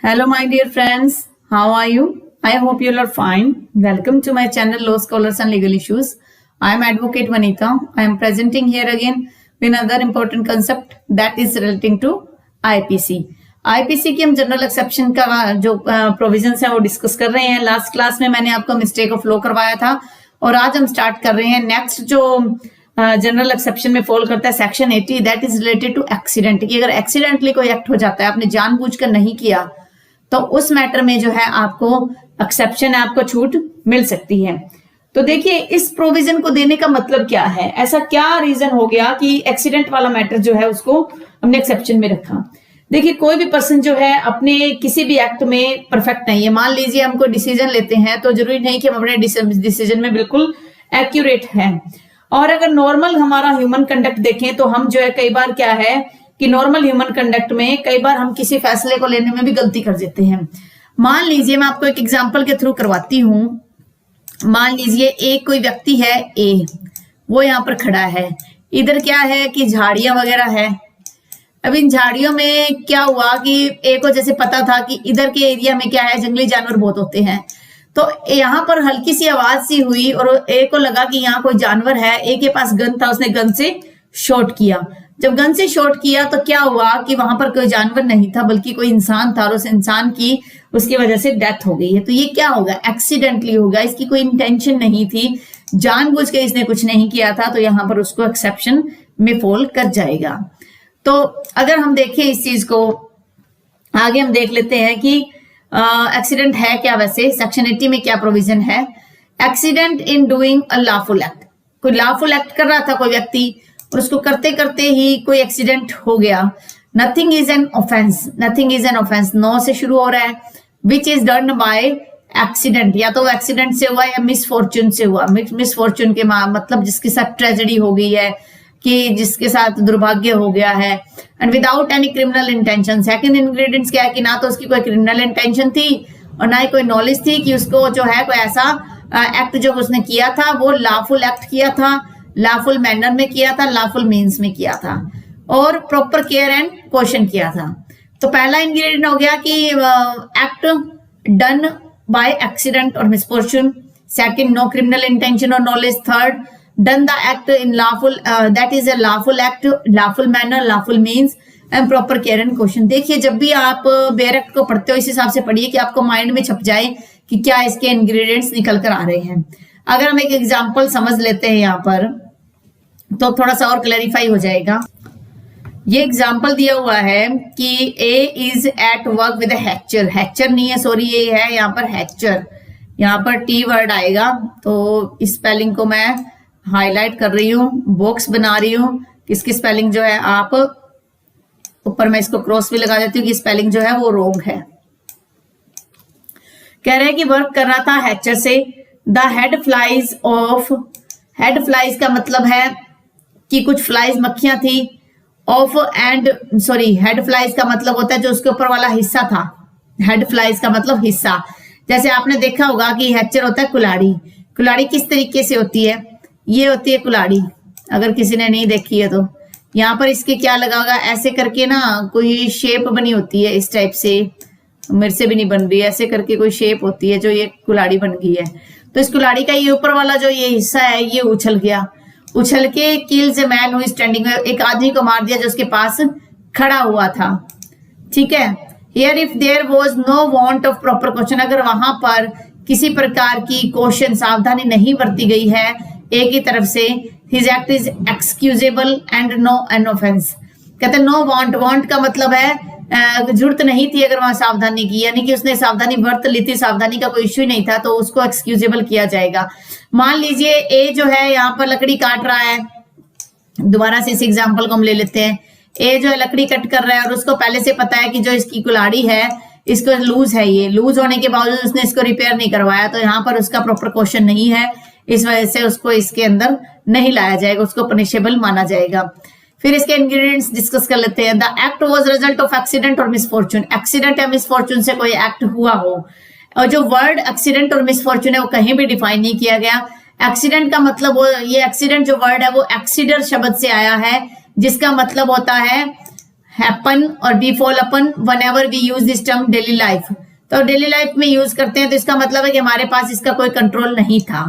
Hello, my dear friends. How are you? I hope you all are fine. Welcome to my channel Law Scholars and Legal Issues. I am Advocate Vanita. I am presenting here again with another important concept that is relating to IPC. IPC की हम general exception का जो provisions है वो discuss कर रहे हैं. Last class में मैंने आपको मिस्टेक ऑफ लॉ करवाया था और आज हम स्टार्ट कर रहे हैं नेक्स्ट जो जनरल एक्सेप्शन में फॉल करता है section 80 that is related to accident. कि अगर एक्सीडेंटली कोई एक्ट हो जाता है आपने जानबूझकर नहीं किया तो उस मैटर में जो है आपको एक्सेप्शन है, आपको छूट मिल सकती है. तो देखिए इस प्रोविजन को देने का मतलब क्या है, ऐसा क्या रीजन हो गया कि एक्सीडेंट वाला मैटर जो है उसको हमने एक्सेप्शन में रखा. देखिए कोई भी पर्सन जो है अपने किसी भी एक्ट में परफेक्ट नहीं है. मान लीजिए हम कोई डिसीजन लेते हैं तो जरूरी नहीं कि हम अपने डिसीजन में बिल्कुल एक्यूरेट हैं. और अगर नॉर्मल हमारा ह्यूमन कंडक्ट देखें तो हम जो है कई बार क्या है कि नॉर्मल ह्यूमन कंडक्ट में कई बार हम किसी फैसले को लेने में भी गलती कर देते हैं. मान लीजिए मैं आपको एक एग्जांपल के थ्रू करवाती हूं. मान लीजिए एक कोई व्यक्ति है ए, वो यहाँ पर खड़ा है. इधर क्या है कि झाड़ियां वगैरह है. अब इन झाड़ियों में क्या हुआ कि ए को जैसे पता था कि इधर के एरिया में क्या है जंगली जानवर बहुत होते हैं, तो यहाँ पर हल्की सी आवाज सी हुई और ए को लगा कि यहाँ कोई जानवर है. ए के पास गन था, उसने गन से शॉट किया. जब गन से शॉट किया तो क्या हुआ कि वहां पर कोई जानवर नहीं था बल्कि कोई इंसान था और उस इंसान की उसकी वजह से डेथ हो गई है. तो ये क्या होगा, एक्सीडेंटली होगा. इसकी कोई इंटेंशन नहीं थी, जानबूझ के इसने कुछ नहीं किया था, तो यहाँ पर उसको एक्सेप्शन में फॉल कर जाएगा. तो अगर हम देखें इस चीज को आगे हम देख लेते हैं कि एक्सीडेंट है क्या. वैसे सेक्शन 80 में क्या प्रोविजन है. Accident in doing a lawful act. कोई लॉफुल एक्ट कर रहा था कोई व्यक्ति और उसको करते करते ही कोई एक्सीडेंट हो गया. Nothing is an offence. Nothing is an offence नो से शुरू हो रहा है. Which is done by accident. या तो एक्सीडेंट से हुआ या मिसफॉर्चून से हुआ. मिसफॉर्चून के मतलब जिसके साथ ट्रेजेडी हो गई है, कि जिसके साथ दुर्भाग्य हो गया है. And without any criminal intention. Second ingredients क्या है कि ना तो उसकी कोई क्रिमिनल इंटेंशन थी और ना ही कोई नॉलेज थी कि उसको जो है कोई ऐसा एक्ट जो उसने किया था वो लॉफुल एक्ट किया था, लॉफुल मैनर में किया था, लॉफुल मीन्स में किया था और प्रॉपर केयर एंड क्वेश्चन किया था. तो पहला इंग्रेडिएंट हो गया कि एक्ट डन बाय एक्सीडेंट और misfortune. Second, no criminal intention और knowledge. Third, done the act in lawful that is a lawful act, lawful manner, lawful means and proper care and caution. देखिए जब भी आप bare act को पढ़ते हो इस हिसाब से पढ़िए कि आपको माइंड में छप जाए कि क्या इसके इंग्रेडिएंट्स निकल कर आ रहे हैं. अगर हम एक एग्जांपल समझ लेते हैं यहाँ पर तो थोड़ा सा और क्लैरिफाई हो जाएगा. ये एग्जाम्पल दिया हुआ है कि A is at work with hatchet. Hatchet नहीं है, सॉरी, ये है यहाँ पर हैचर. यहाँ पर टी वर्ड आएगा तो इस स्पेलिंग को मैं हाईलाइट कर रही हूँ, बॉक्स बना रही हूँ. इसकी स्पेलिंग जो है आप ऊपर मैं इसको क्रॉस भी लगा देती हूँ कि स्पेलिंग जो है वो रॉन्ग है. कह रहे हैं कि वर्क कर रहा था हैचर से. The head flies of. Head flies का मतलब है कि कुछ फ्लाइज मक्खियां थी. Of and sorry, head flies का मतलब होता है जो उसके ऊपर वाला हिस्सा था. हेड फ्लाइज का मतलब हिस्सा. जैसे आपने देखा होगा कि हैचर होता है कुल्हाड़ी. कुल्हाड़ी किस तरीके से होती है, ये होती है कुल्हाड़ी. अगर किसी ने नहीं देखी है तो यहाँ पर इसके क्या लगा होगा, ऐसे करके ना कोई शेप बनी होती है इस टाइप से. मेरे से भी नहीं बन रही है, ऐसे करके कोई शेप होती है जो ये कुल्हाड़ी बन गई है. तो इस कुल्हाड़ी का ये ऊपर वाला जो ये हिस्सा है ये उछल गया. उछल के kills a man who is standing. एक आदमी को मार दिया जो उसके पास खड़ा हुआ था. ठीक है. Here if there was no want of proper question. अगर वहां पर किसी प्रकार की क्वेश्चन सावधानी नहीं बरती गई है एक ही तरफ से, his act is excusable and no an offence. कहते हैं नो वांट. वांट का मतलब है जरूरत नहीं थी अगर वहां सावधानी की, यानी कि उसने सावधानी बरत ली थी, सावधानी का कोई इश्यू नहीं था, तो उसको एक्सक्यूजेबल किया जाएगा. मान लीजिए ए जो है यहाँ पर लकड़ी काट रहा है. दोबारा से इस एग्जाम्पल को हम ले लेते हैं. ए जो है लकड़ी कट कर रहा है और उसको पहले से पता है कि जो इसकी कुल्हाड़ी है इसको लूज है. ये लूज होने के बावजूद उसने इसको रिपेयर नहीं करवाया, तो यहाँ पर उसका प्रॉपर क्वेश्चन नहीं है. इस वजह से उसको इसके अंदर नहीं लाया जाएगा, उसको पनिशेबल माना जाएगा. फिर इसके इंग्रेडिएंट्स डिस्कस कर लेते हैं. The act was result of accident और मिसफॉर्चून. एक्सीडेंट या मिसफॉर्चून से कोई एक्ट हुआ हो. और जो वर्ड एक्सीडेंट और मिसफॉर्चून है वो कहीं भी डिफाइन नहीं किया गया. एक्सीडेंट का मतलब ये एक्सीडेंट जो वर्ड है वो एक्सीडर शब्द से आया है जिसका मतलब होता है हैपन और बीफॉल अपन whenever we use this term daily life। तो डेली लाइफ में यूज करते हैं तो इसका मतलब है कि हमारे पास इसका कोई कंट्रोल नहीं था।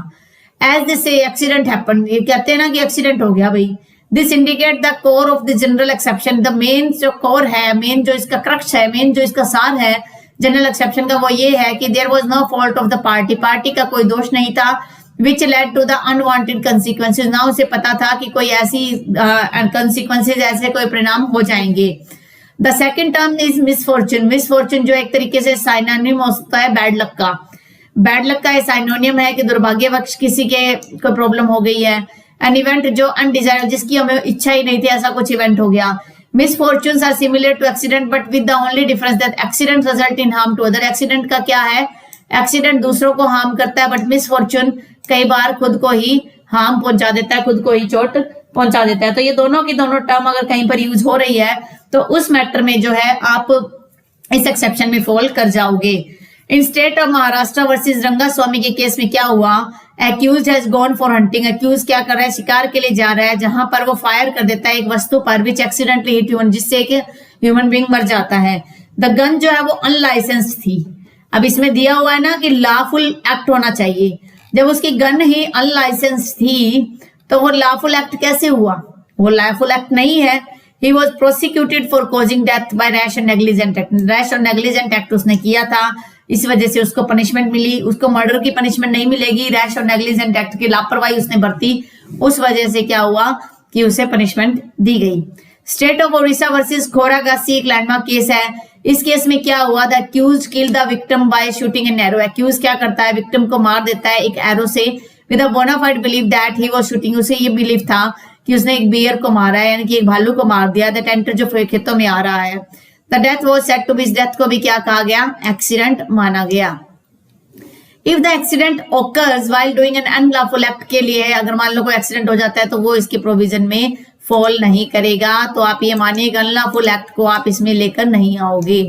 एज दिस एक्सीडेंट हैपन, ये कहते हैं ना कि एक्सीडेंट हो गया भाई। This indicate the core of the general exception, the main जो कोर है, मेन जो इसका क्रक्स है, मेन जो इसका सार है जनरल एक्सेप्शन का, वो ये है कि there was no fault of the party, party का कोई दोष नहीं था। Which led to the unwanted consequences, ना उसे पता था कि कोई ऐसी कंसिक्वेंसेज, ऐसे कोई परिणाम हो जाएंगे। The second term is misfortune. Misfortune जो एक तरीके से साइनोनिम हो सकता है बैड लक का। बैड लक का साइनोनियम है कि दुर्भाग्यवश किसी के कोई प्रॉब्लम हो गई है। एन इवेंट जो अनडिजायर्ड, जिसकी हमें इच्छा ही नहीं थी, ऐसा कुछ इवेंट हो गया। Misfortunes are similar to accident but with the only difference that accident result in harm to other. Accident का क्या है, एक्सीडेंट दूसरों को हार्म करता है, बट मिसफॉर्चून कई बार खुद को ही हार्म पहुंचा देता है, खुद को ही चोट पहुंचा देता है। तो ये दोनों की दोनों टर्म अगर कहीं पर यूज हो रही है तो उस मैटर में जो है आप इस एक्सेप्शन में फॉल कर जाओगे। In state of Maharashtra versus Ranga Swami के केस में क्या हुआ, accused has gone for hunting. Accused क्या कर रहा है, शिकार के लिए जा रहा है, जहां पर वो फायर कर देता है एक वस्तु पर, विच एक्सीडेंटली हिट ह्यूमन, जिससे एक ह्यूमन बीइंग मर जाता है। द गन जो है वो अनलाइसेंस्ड थी। अब इसमें दिया हुआ है ना कि लॉफुल एक्ट होना चाहिए, जब उसकी गन ही अनलाइसेंस्ड थी तो वो लॉफुल एक्ट कैसे हुआ, वो लॉफुल एक्ट नहीं है। He was prosecuted for causing death by rash and negligent act। Rash और नेग्लिजेंट एक्ट उसने किया था, इस वजह से उसको पनिशमेंट मिली। उसको मर्डर की पनिशमेंट नहीं मिलेगी, रैश और नेग्लिजेंट एक्ट की लापरवाही उसने बरती, उस वजह से क्या हुआ कि उसे पनिशमेंट दी गई। State of Odisha versus Khoragasi एक लैंडमार्क केस है। इस केस में क्या हुआ, the accused kill the victim by shooting an arrow. Accused क्या करता है, विक्टिम को मार देता है एक एरो से, with a bonafide believe that he was shooting. उसे ये बिलीव था कि उसने एक बियर को मारा है, यानी कि एक भालू को मार दिया। द टेंटर जो खेतों में आ रहा है। The death was said to be, इस डेथ को भी क्या कहा गया, एक्सीडेंट माना गया। If the accident occurs while doing an unlawful act के लिए, अगर मान लो कोई एक्सीडेंट हो जाता है तो वो इसके प्रोविजन में फॉल नहीं करेगा। तो आप ये मानिए अनलॉफुल एक्ट को आप इसमें लेकर नहीं आओगे।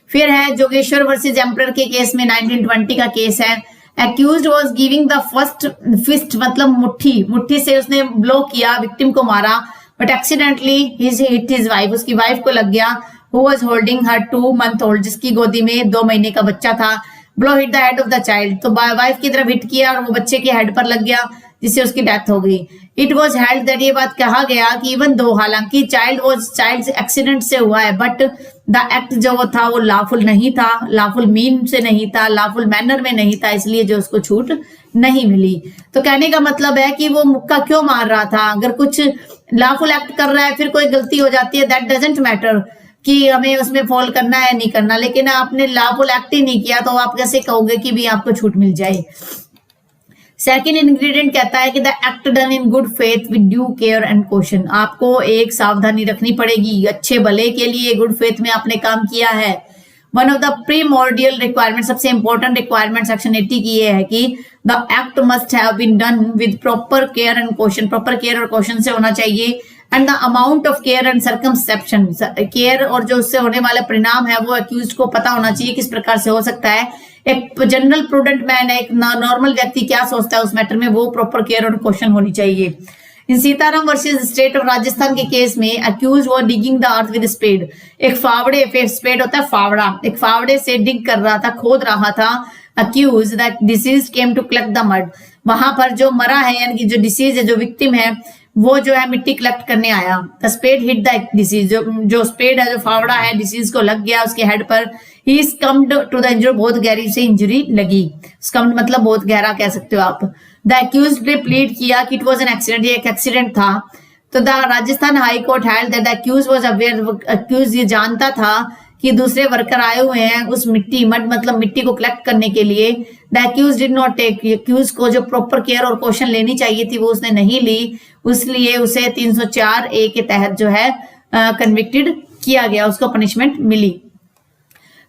फिर है जोगेश्वर वर्सेस एम्परर के केस में 1920 का केस है। Accused was giving the first fist, मतलब मुट्ठी से उसने ब्लो किया, विक्टिम को मारा, but accidentally hit his wife, उसकी वाइफ को लग गया, who was holding her 2 month old, जिसकी गोदी में 2 महीने का बच्चा था। Blow hit the head of the child, तो वाइफ की तरफ हिट किया और वो बच्चे के हेड पर लग गया, जिससे उसकी डेथ हो गई। इट वॉज हेल्ड दैट, ये बात कहा गया कि इवन दो, हालांकि चाइल्ड एक्सीडेंट से हुआ है, बट द एक्ट जो वो था वो लॉफुल नहीं था, लॉफुल मीन से नहीं था, लॉफुल मैनर में नहीं था, इसलिए जो उसको छूट नहीं मिली। तो कहने का मतलब है कि वो मुक्का क्यों मार रहा था। अगर कुछ लॉफुल एक्ट कर रहा है, फिर कोई गलती हो जाती है, दैट डजंट मैटर कि हमें उसमें फॉल करना है नहीं करना, लेकिन आपने लॉफुल एक्ट ही नहीं किया तो आप कैसे कहोगे कि भी आपको छूट मिल जाए। सेकेंड इंग्रेडिएंट कहता है कि the act done in good faith with due care and caution. आपको एक सावधानी रखनी पड़ेगी, अच्छे भले के लिए गुड फेथ में आपने काम किया है। One of the primordial requirement, सबसे इंपॉर्टेंट रिक्वायरमेंट सेक्शन 80 की ये है कि the act must have been done with proper care and caution. Proper care और कॉशन से होना चाहिए। And the amount of care and circumspection, care और जो उससे होने वाला परिणाम है वो अक्यूज को पता होना चाहिए किस प्रकार से हो सकता है। एक जनरल प्रूडेंट मैन, एक नॉर्मल व्यक्ति क्या सोचता है उस मैटर में, वो प्रॉपर केयर और कॉशन होनी चाहिए। In Sitaram versus state of Rajasthan के केस में अक्यूज वो digging the earth with spade. एक फावड़े, स्पेड होता है फावड़ा, एक फावड़े से डिग कर रहा था, खोद रहा था। Accused that deceased came to collect the mud. वहां पर जो मरा है, यानी कि जो डिसीज है, जो विक्टिम है, वो जो है मिट्टी कलेक्ट करने आया। The spade hit the deceased, जो स्पेड है, जो फावड़ा है, डिसीज को लग गया उसके हेड पर। ही स्कम्ड टू द इंजरी, बहुत गहरी से इंजरी लगी। स्कम्ड मतलब बहुत गहरा कह सकते हो आप। द अक्यूज्ड ने प्लीड किया कि इट वाज एन एक्सीडेंट, ये एक एक्सीडेंट था। तो the Rajasthan high court held that the accused was aware, accused ये जानता था कि दूसरे वर्कर आए हुए हैं उस मिट्टी, मड मतलब मिट्टी को कलेक्ट करने के लिए। The accused did not take, accused को जो प्रॉपर केयर और कॉशन लेनी चाहिए थी वो उसने नहीं ली, इसलिए उसे 304A के तहत जो है कन्विक्टेड किया गया, उसको पनिशमेंट मिली।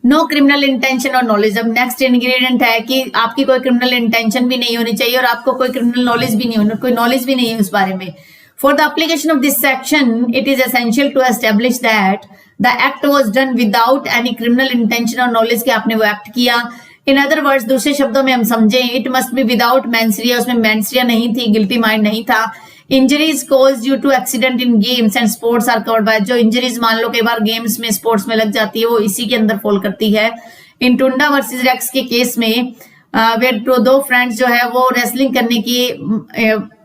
नो क्रिमिनल इंटेंशन और नॉलेज। अब नेक्स्ट इंग्रेडिएंट है कि आपकी कोई क्रिमिनल इंटेंशन भी नहीं होनी चाहिए और आपको कोई क्रिमिनल नॉलेज भी नहीं होनी, कोई नॉलेज भी नहीं है उस बारे में। For the application of this section it is essential to establish that the act was done without any criminal intention और नॉलेज के आपने वो एक्ट किया। इन अदर वर्ड्स, दूसरे शब्दों में हम समझें, it must be without mens rea, उसमें मेंसरिया नहीं थी, गिल्टी माइंड नहीं था। Injuries cause due to accident in games and sports are covered by, जो इंजरीज मान लो कई बार गेम्स में स्पोर्ट्स में लग जाती है वो इसी के अंदर फॉल करती है। इन टुंडा वर्सेस रेक्स के केस में वे दो फ्रेंड्स जो है वो रेसलिंग करने की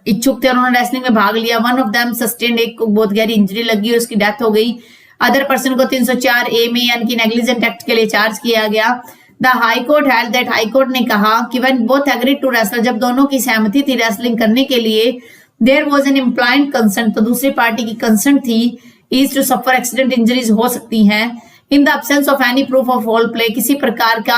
इच्छुक थे, उन्होंने रेसलिंग में भाग लिया। वन ऑफ देम सस्टेन्ड, एक को बहुत गहरी इंजरी लगी और उसकी डेथ हो गई। अदर पर्सन को 304 ए में यानी कि नेग्लिजेंट एक्ट के लिए चार्ज किया गया। The high court held that, high court ने कहा कि when both agreed to wrestle, जब दोनों की सहमति थी रेसलिंग करने के लिए, there was an implied consent, तो दूसरी पार्टी की कंसेंट थी, is to suffer accident, injuries हो सकती हैं। In the absence of any proof of foul play, किसी प्रकार का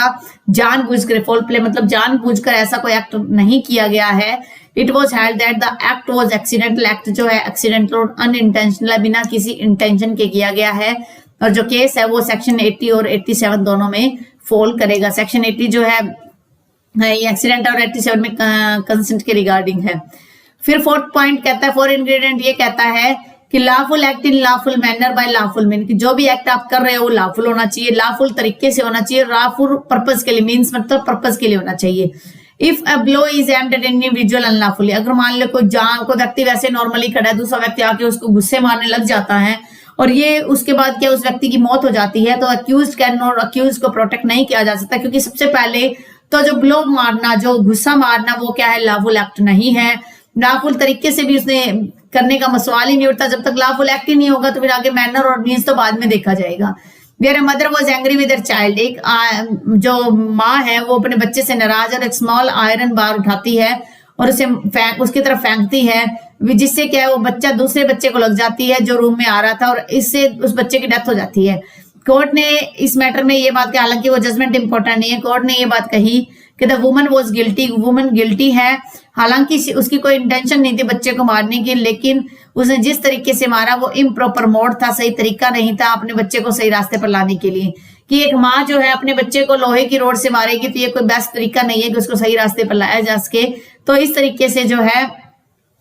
जानबूझकर फॉल प्ले मतलब जानबूझकर ऐसा कोई एक्ट नहीं किया गया है। It was held that the act was accidental, act जो है एक्सीडेंटल और अनइंटेंशनल, बिना किसी इंटेंशन के किया गया है। और जो केस है वो सेक्शन 80 और 87 दोनों में फॉल करेगा। सेक्शन 80 जो है ये एक्सीडेंट और 87 में कंसेंट के रिगार्डिंग है। फिर फोर्थ पॉइंट कहता है, फोर इंग्रेडिएंट ये कहता है कि lawful act in lawful manner by lawful mean, कि जो भी एक्ट आप कर रहे हो वो लॉफुल होना चाहिए, लॉफुल तरीके से होना चाहिए, लॉफुल पर्पस के लिए, मीन्स मतलब पर्पस के लिए होना चाहिए। If a blow is aimed at individual unlawfully, अगर मान लो कोई व्यक्ति वैसे नॉर्मली खड़ा है, दूसरा व्यक्ति आके उसको गुस्से मारने लग जाता है और ये उसके बाद क्या उस व्यक्ति की मौत हो जाती है, तो अक्यूज्ड कैन नॉट, अक्यूज्ड को प्रोटेक्ट नहीं किया जा सकता, क्योंकि सबसे पहले तो जो ब्लो मारना, जो गुस्सा मारना, वो क्या है, लॉफुल एक्ट नहीं है। लॉफुल तरीके से भी उसने करने का सवाल ही नहीं उठता। जब तक लॉफुल एक्ट ही नहीं होगा तो फिर आगे मैनर और मीन्स तो बाद में देखा जाएगा। Where a mother was angry with their child, एक जो माँ है वो अपने बच्चे से नाराज और एक स्मॉल आयरन बार उठाती है और उसे उसकी तरफ फेंकती है, जिससे क्या है वो बच्चा दूसरे बच्चे को लग जाती है जो रूम में आ रहा था और इससे उस बच्चे की डेथ हो जाती है। कोर्ट ने इस मैटर में ये बात, हालांकि वो जजमेंट इंपॉर्टेंट नहीं है, कोर्ट ने ये बात कही कि the woman was guilty, woman guilty है, हालांकि उसकी कोई इंटेंशन नहीं थी बच्चे को मारने की, लेकिन उसने जिस तरीके से मारा वो इम्प्रॉपर मोड था, सही तरीका नहीं था अपने बच्चे को सही रास्ते पर लाने के लिए। कि एक माँ जो है अपने बच्चे को लोहे की रोड से मारेगी तो ये कोई बेस्ट तरीका नहीं है कि उसको सही रास्ते पर लाया जा सके, तो इस तरीके से जो है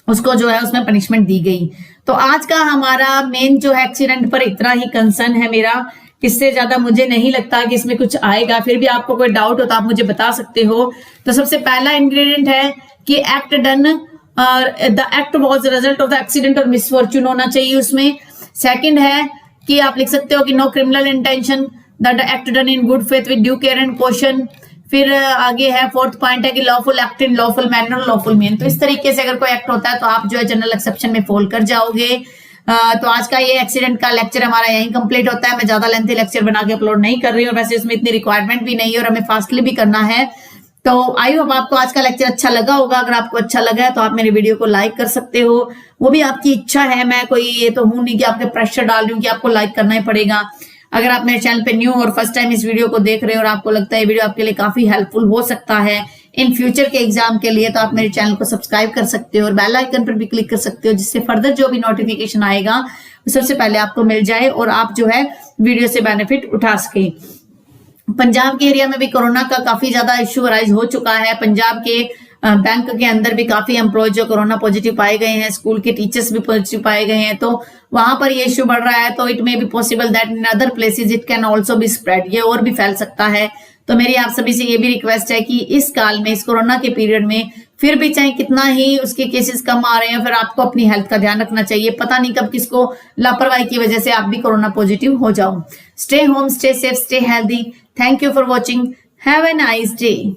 उसको जो है उसमें पनिशमेंट दी गई। तो आज का हमारा मेन जो है एक्सीडेंट पर इतना ही कंसर्न है मेरा, इससे ज्यादा मुझे नहीं लगता कि इसमें कुछ आएगा। फिर भी आपको कोई डाउट हो तो आप मुझे बता सकते हो। तो सबसे पहला इंग्रेडिएंट है कि act done, the act was result of the accident और मिसफॉर्चून होना चाहिए उसमें। सेकंड है कि आप लिख सकते हो कि no criminal intention, the act done in good faith with due care and caution. फिर आगे है फोर्थ पॉइंट है कि lawful act in lawful manner lawful mean. तो इस तरीके से अगर कोई एक्ट होता है तो आप जो है जनरल एक्सेप्शन में फॉल कर जाओगे। तो आज का ये एक्सीडेंट का लेक्चर हमारा यहीं कंप्लीट होता है। मैं ज्यादा लेंथी लेक्चर बना के अपलोड नहीं कर रही हूँ, वैसे इसमें इतनी रिक्वायरमेंट भी नहीं है और हमें फास्टली भी करना है। तो आई होप आपको आज का लेक्चर अच्छा लगा होगा। अगर आपको अच्छा लगा है तो आप मेरे वीडियो को लाइक कर सकते हो, वो भी आपकी इच्छा है। मैं कोई ये तो हूं नहीं कि आपके प्रेशर डाल रही हूँ कि आपको लाइक करना ही पड़ेगा। अगर आप मेरे चैनल पे न्यू और फर्स्ट टाइम इस वीडियो को देख रहे हो और आपको लगता है वीडियो आपके लिए काफी हेल्पफुल हो सकता है इन फ्यूचर के एग्जाम के लिए, तो आप मेरे चैनल को सब्सक्राइब कर सकते हो और बेल आइकन पर भी क्लिक कर सकते हो, जिससे फर्दर जो भी नोटिफिकेशन आएगा सबसे पहले आपको मिल जाए और आप जो है वीडियो से बेनिफिट उठा सके। पंजाब के एरिया में भी कोरोना का काफी ज्यादा इश्यू राइज हो चुका है। पंजाब के बैंक के अंदर भी काफी एम्प्लॉय जो कोरोना पॉजिटिव पाए गए हैं, स्कूल के टीचर्स भी पॉजिटिव पाए गए हैं, तो वहां पर ये इश्यू बढ़ रहा है। तो it may be possible that in other places it can also be spread, ये और भी फैल सकता है। तो मेरी आप सभी से ये भी रिक्वेस्ट है कि इस काल में, इस कोरोना के पीरियड में, फिर भी चाहे कितना ही उसके केसेस कम आ रहे हैं, फिर आपको अपनी हेल्थ का ध्यान रखना चाहिए। पता नहीं कब किसको लापरवाही की वजह से आप भी कोरोना पॉजिटिव हो जाओ। Stay home, stay safe, stay healthy. Thank you for watching. Have a nice day.